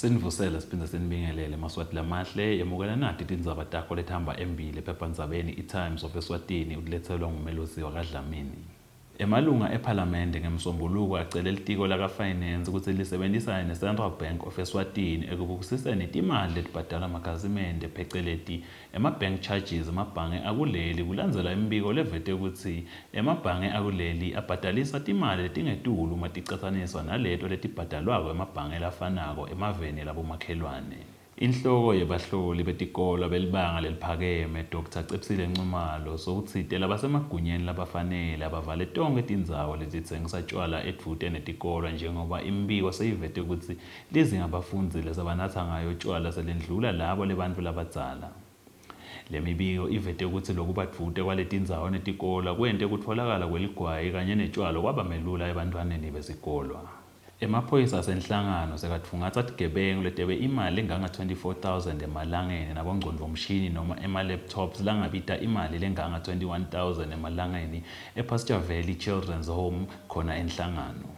Sinivusele siphinde sinibingelele Maswati lamahle yamukela nathi tindzaba takho lethamba embili ephephandzabeni iTimes of Eswatini ukulethelwa ngumelusi kaDlamini. Emalunga ePhalamende ngemsombuluko acele litiko laka-Finance ukuthi lisebenzisane neCentral Bank of Eswatini ekubukisiseni timali letibhadalwa amakhasimende pheceleti ema-bank charges emabhange akuleli kulandzela imbiko levete ukuthi emabhange akuleli abhadalisa timali letingetulu uma ticatsaniswa naleto letibhadalwako emabhange lafanako emaveni labomakhelwane. Inhloko yebahloli betikolo belibanga leliphakeme Dr. Cepsile Nxumalo sokutsite labasemagunyeni labafanele abavale tonkhe tindzawo letitsengisa tjwala edvute netikolo njengoba imbiko seyivete kutsi lizinga bafundzi lesebanatsa ngayo tjwala selendlula labo lebantfu labadzala. Lemibiko ivete kutsi lokubadvute kwaletindzawo netikolo kwente kutfolakala kweligwayi kanye netjwala kwabamelula ebantfwaneni besikolo. Emaphoyisa asenhlangano sekatfungatsa tigebengu letebe imali lenganga 24,000 emalangeni nabongcondvomshini noma ema-laptops langabita imali lenganga 21,000 emalangeni ePasture Valley Children's Home khona enhlangano.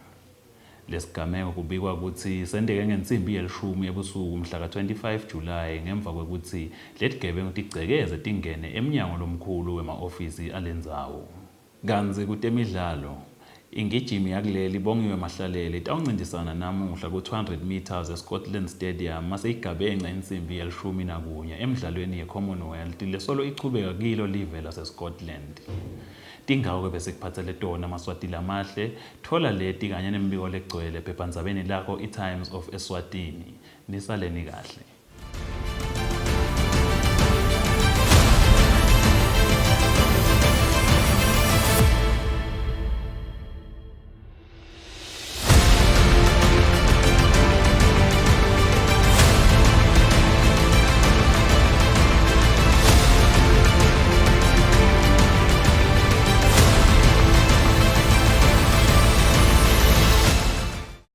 Lesigameko kubikwa kutsi sendeke ngensimbi ye-10 ebusuku mhla ka-25 July ngemva kwekutsi letigebengu tigcekeze tingene emnyango lomkhulu wema-ofisi alendzawo. Kantsi kutemidlalo ingijimi yakuleli Bongiwe Mahlalele itawuncintisana namuhla ku-200 meters eScotland Stadium mase igabenca insimbi ye-11 emidlalweni ye-Commonwealth lesolo ichubeka kilo live laseScotland. Tinghawu bese kuphatsele tona Maswati lamahle, thola leti kanye nembiko legcwele ephephandzabeni lakho iTimes of Eswatini. Nisaleni kahle.